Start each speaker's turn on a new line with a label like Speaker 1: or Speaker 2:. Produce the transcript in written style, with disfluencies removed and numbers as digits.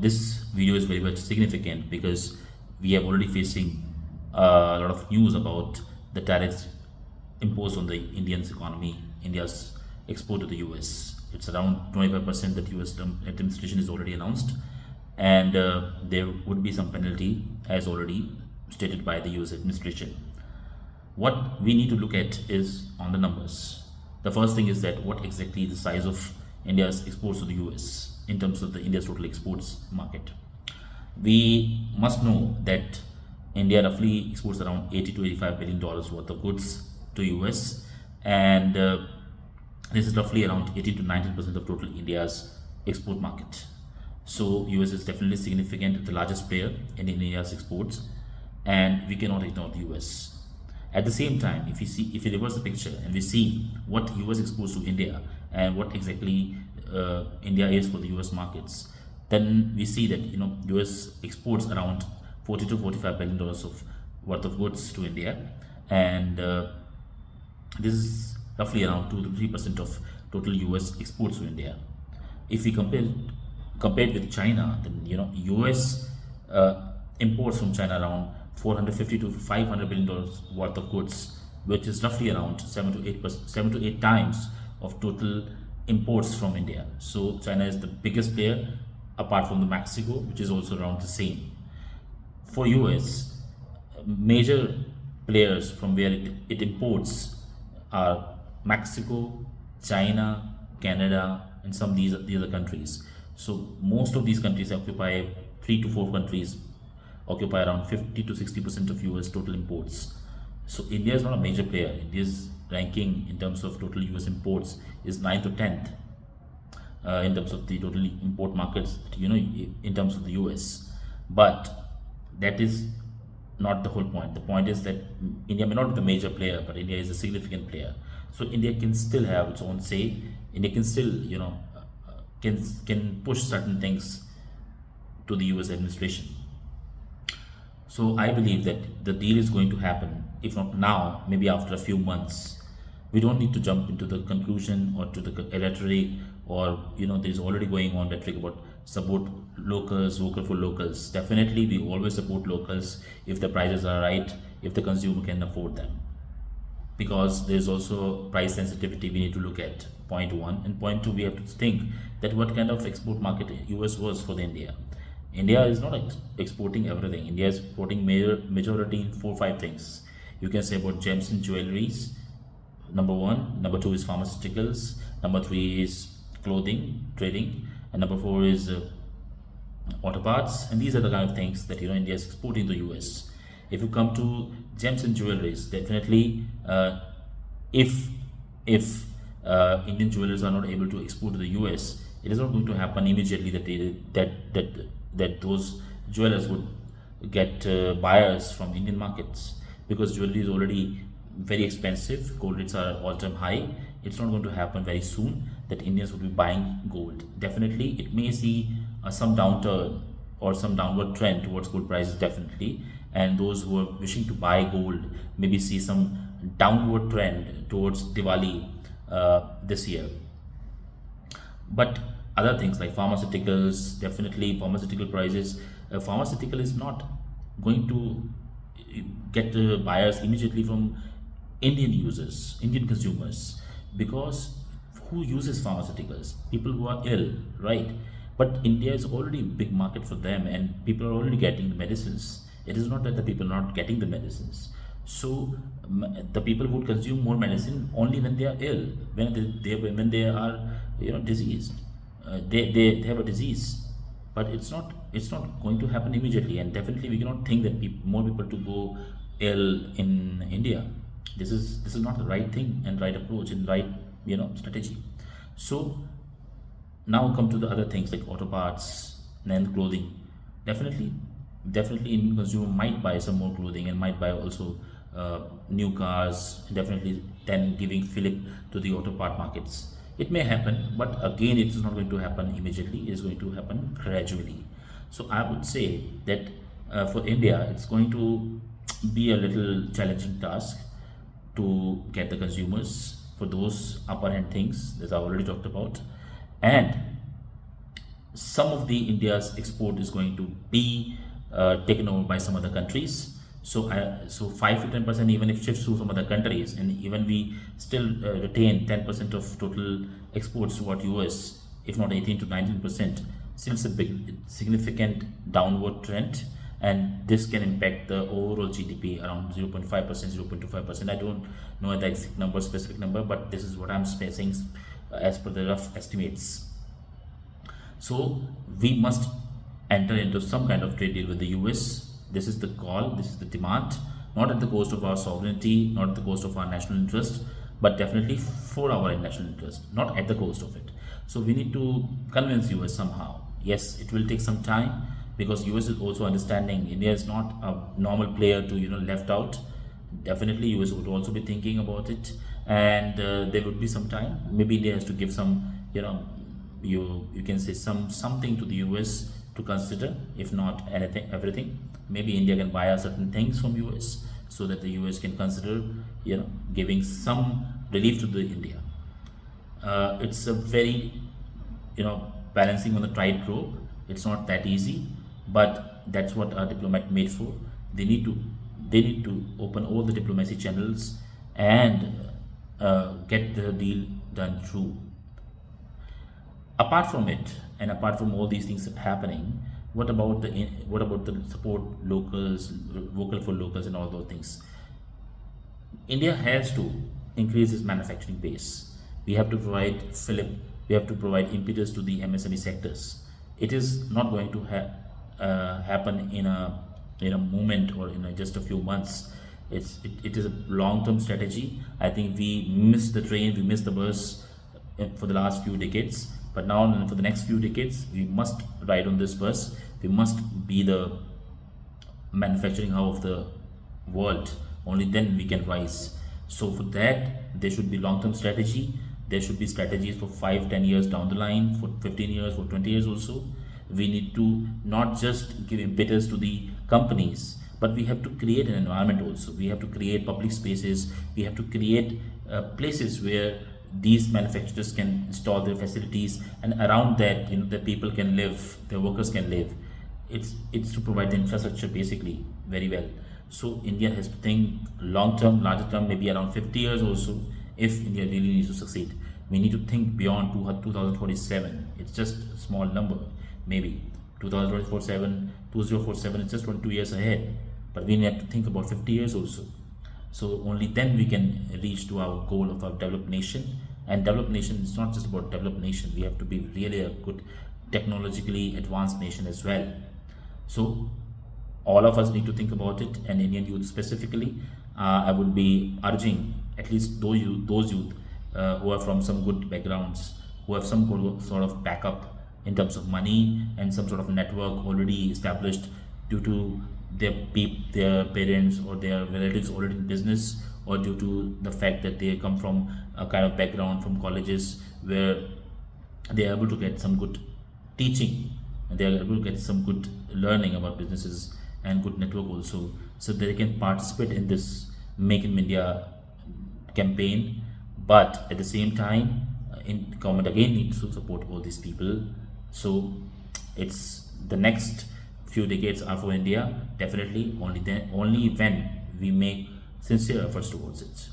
Speaker 1: This video is very much significant because we are already facing a lot of news about the tariffs imposed on the Indian's economy, India's export to the US. It's around 25% that US administration is already announced, and there would be some penalty as already stated by the US administration. What we need to look at is on the numbers. The first thing is that what exactly the size of India's exports to the US in terms of the India's total exports market. We must know that India roughly exports around 80 to 85 billion dollars worth of goods to US, and this is roughly around 18 to 19% of total India's export market. So US is definitely significant, the largest player in India's exports, and we cannot ignore the US. At the same time, if we reverse the picture and we see what US exports to India and what exactly India is for the US markets, then we see that US exports around 40 to 45 billion dollars of worth of goods to India, and this is roughly around 2 to 3% of total US exports to India. If we compare it with China, then US imports from China around 450 to 500 billion dollars worth of goods, which is roughly around 7 to 8 times of total imports from India. So China is the biggest player, apart from the Mexico, which is also around the same. For US, major players from where it imports are Mexico, China, Canada, and some of these the other countries. So most of these countries occupy 3 to 4 countries occupy around 50 to 60% of US total imports. So India is not a major player. India's ranking in terms of total US imports is 9th or 10th in terms of the total import markets, in terms of the US. But that is not the whole point. The point is that India may not be the major player, but India is a significant player. So India can still have its own say. India can still, can push certain things to the US administration. So I believe that the deal is going to happen, if not now, maybe after a few months. We don't need to jump into the conclusion or to the rhetoric, or there's already going on rhetoric about support locals, vocal for locals. Definitely, we always support locals if the prices are right, if the consumer can afford them. Because there's also price sensitivity we need to look at, point one. And point two, we have to think that what kind of export market US was for the India. India is not exporting everything. India is exporting majority in 4 or 5 things. You can say about gems and jewelries, number one. Number two is pharmaceuticals. Number three is clothing, trading. And number four is auto parts. And these are the kind of things that India is exporting to the US. If you come to gems and jewelries, definitely if Indian jewelers are not able to export to the US, it is not going to happen immediately that those jewelers would get buyers from Indian markets, because jewelry is already very expensive. Gold rates are all-time high. It's not going to happen very soon that Indians would be buying gold. Definitely, it may see some downturn or some downward trend towards gold prices, definitely. And those who are wishing to buy gold maybe see some downward trend towards Diwali this year. But other things like pharmaceuticals, definitely pharmaceutical prices, pharmaceutical is not going to get buyers immediately from Indian users, Indian consumers, because who uses pharmaceuticals? People who are ill, right? But India is already a big market for them, and people are already getting the medicines. It is not that the people are not getting the medicines. So the people would consume more medicine only when they are ill, when they are diseased. They have a disease, but it's not going to happen immediately, and definitely we cannot think that more people to go ill in India. This is not the right thing and right approach and right strategy. So now come to the other things like auto parts and clothing. Definitely Indian consumer might buy some more clothing and might buy also new cars, definitely then giving fillip to the auto part markets. It may happen, but again, it is not going to happen immediately. It is going to happen gradually. So I would say that for India, it's going to be a little challenging task to get the consumers for those upper hand things that I already talked about. And some of the India's export is going to be taken over by some other countries. So 5 to 10%, even if shifts to some other countries, and even we still retain 10% of total exports to what US, if not 18 to 19%, still it's a big significant downward trend, and this can impact the overall GDP around 0.5%, 0.25%. I don't know the exact number, specific number, but this is what I'm saying as per the rough estimates. So we must enter into some kind of trade deal with the US. This is the call, this is the demand, not at the cost of our sovereignty, not at the cost of our national interest, but definitely for our national interest, not at the cost of it. So we need to convince US somehow. Yes, it will take some time, because US is also understanding India is not a normal player to left out. Definitely US would also be thinking about it, and there would be some time. Maybe India has to give some, you can say something to the US to consider, if not anything, everything. Maybe India can buy certain things from US, so that the US can consider giving some relief to the India. It's a very balancing on the tightrope. It's not that easy, but that's what a diplomat made for. They need to open all the diplomacy channels and get the deal done through. Apart from it, and apart from all these things happening, what about the support locals, vocal for locals, and all those things? India has to increase its manufacturing base. We have to provide fillip, we have to provide impetus to the MSME sectors. It is not going to happen in a moment, or in just a few months. It is a long-term strategy. I think we missed the train, we missed the bus for the last few decades. But now, and for the next few decades, we must ride on this bus. We must be the manufacturing hub of the world. Only then we can rise. So for that, there should be long-term strategy. There should be strategies for 5, 10 years down the line, for 15 years, for 20 years also. We need to not just give impetus to the companies, but we have to create an environment also. We have to create public spaces. We have to create places where these manufacturers can install their facilities, and around that, the people can live, the workers can live. It's to provide the infrastructure basically very well. So India has to think long term, larger term, maybe around 50 years also. If India really needs to succeed, we need to think beyond 2047. It's just a small number, maybe 2047, 2047. It's just 22 years ahead, but we need to think about 50 years also. So only then we can reach to our goal of our developed nation. And developed nation is not just about developed nation. We have to be really a good technologically advanced nation as well. So all of us need to think about it, and Indian youth specifically. I would be urging at least those youth who are from some good backgrounds, who have some sort of backup in terms of money, and some sort of network already established due to their parents or their relatives already in business, or due to the fact that they come from a kind of background from colleges where they are able to get some good teaching, and they are able to get some good learning about businesses and good network also, so they can participate in this Make in India campaign. But at the same time, in government again needs to support all these people. So it's the next few decades are for India, definitely. Only when we make sincere efforts towards it.